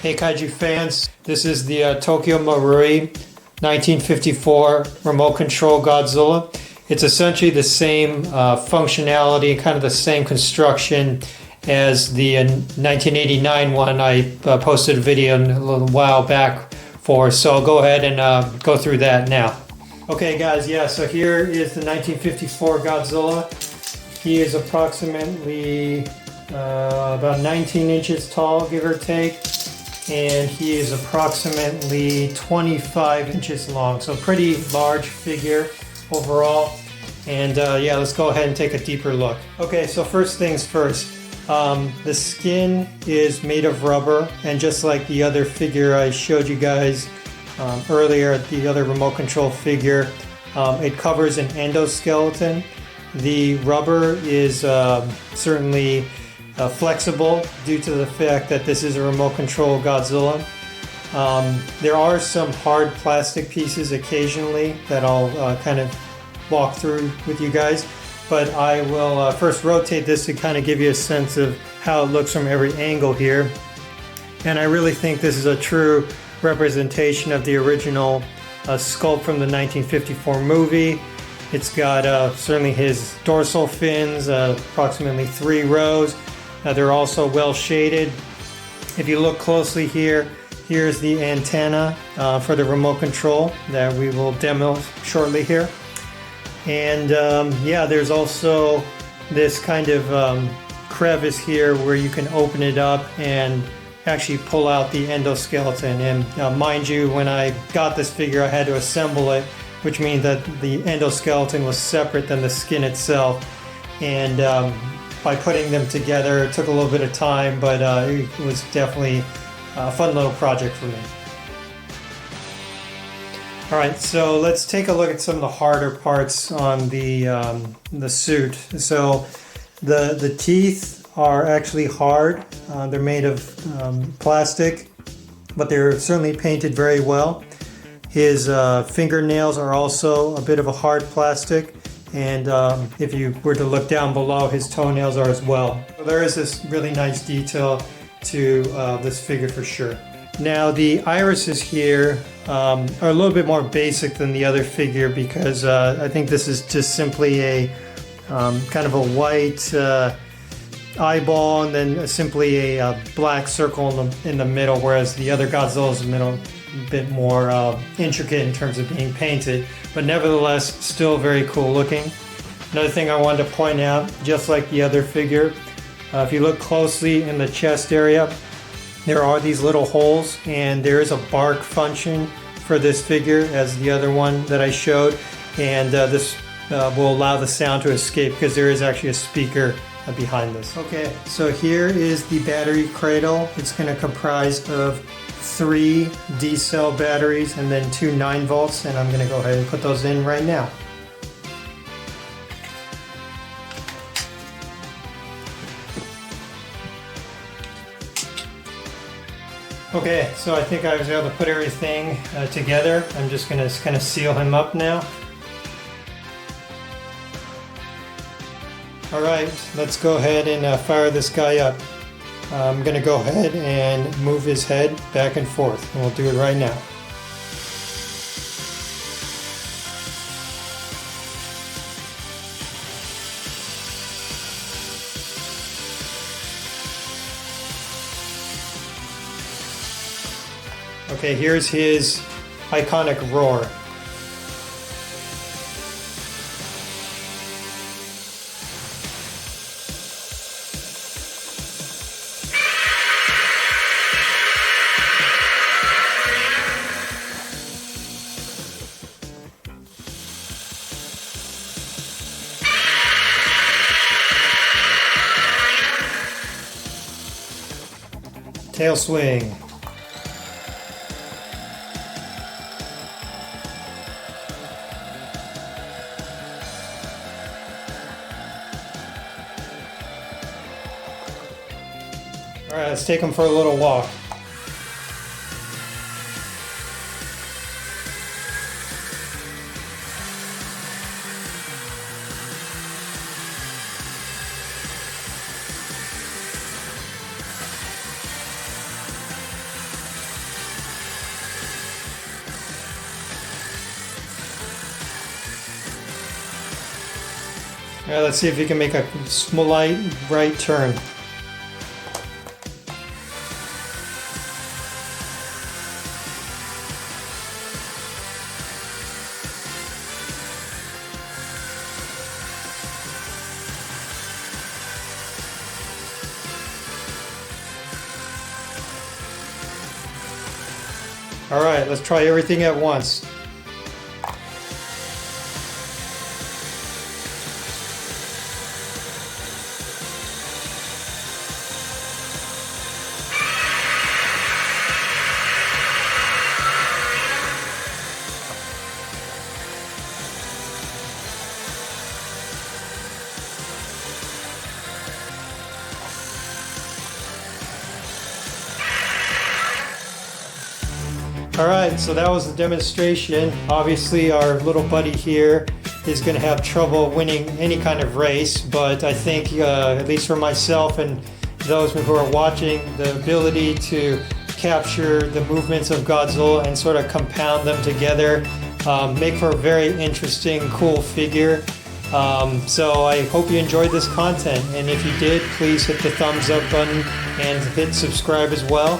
Hey Kaiju fans, this is the TokyoMarui 1954 remote control Godzilla. It's essentially the same functionality, kind of the same construction as the 1989 one I posted a video a little while back for, so I'll go ahead and go through that now. Okay guys, yeah, so here is the 1954 Godzilla. He is approximately about 19 inches tall, give or take. And he is approximately 25 inches long, so pretty large figure overall. And yeah, let's go ahead and take a deeper look. Okay, so first things first, the skin is made of rubber, and just like the other figure I showed you guys earlier, the other remote control figure, it covers an endoskeleton. The rubber is certainly flexible due to the fact that this is a remote control Godzilla. There are some hard plastic pieces occasionally that I'll kind of walk through with you guys, but I will first rotate this to kind of give you a sense of how it looks from every angle here. And I really think this is a true representation of the original sculpt from the 1954 movie. It's got certainly his dorsal fins, approximately 3 rows. They're also well shaded. If you look closely here, here's the antenna for the remote control that we will demo shortly here. And yeah, there's also this kind of crevice here where you can open it up and actually pull out the endoskeleton. And mind you, when I got this figure, I had to assemble it, which means that the endoskeleton was separate than the skin itself. And by putting them together, it took a little bit of time, but it was definitely a fun little project for me. All right, so let's take a look at some of the harder parts on the suit. So the teeth are actually hard. They're made of plastic, but they're certainly painted very well. His fingernails are also a bit of a hard plastic. And if you were to look down below, his toenails are as well. So there is this really nice detail to this figure for sure. Now the irises here are a little bit more basic than the other figure because I think this is just simply a kind of a white eyeball and then simply a black circle in the middle, whereas the other Godzilla's in the middle a bit more intricate in terms of being painted, but nevertheless still very cool looking. Another thing I wanted to point out, just like the other figure, if you look closely in the chest area, there are these little holes, and there is a bark function for this figure as the other one that I showed, and this will allow the sound to escape because there is actually a speaker behind this. Okay, so here is the battery cradle. It's going to comprise of 3 D-cell batteries and then 2 9 volts, and I'm going to go ahead and put those in right now. Okay, so I think I was able to put everything together. I'm just going to kind of seal him up now. Alright, let's go ahead and fire this guy up. I'm going to go ahead and move his head back and forth, and we'll do it right now. Okay, here's his iconic roar. Tail swing. All right, let's take him for a little walk. All right, let's see if you can make a slight right turn. All right, let's try everything at once. All right, so that was the demonstration. Obviously, our little buddy here is going to have trouble winning any kind of race, but I think, at least for myself and those who are watching, the ability to capture the movements of Godzilla and sort of compound them together make for a very interesting, cool figure. So I hope you enjoyed this content, and if you did, please hit the thumbs up button and hit subscribe as well.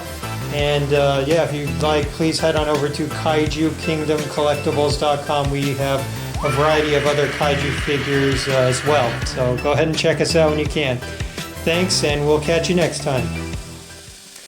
And yeah, if you'd like, please head on over to KaijuKingdomCollectibles.com. We have a variety of other kaiju figures as well. So go ahead and check us out when you can. Thanks, and we'll catch you next time.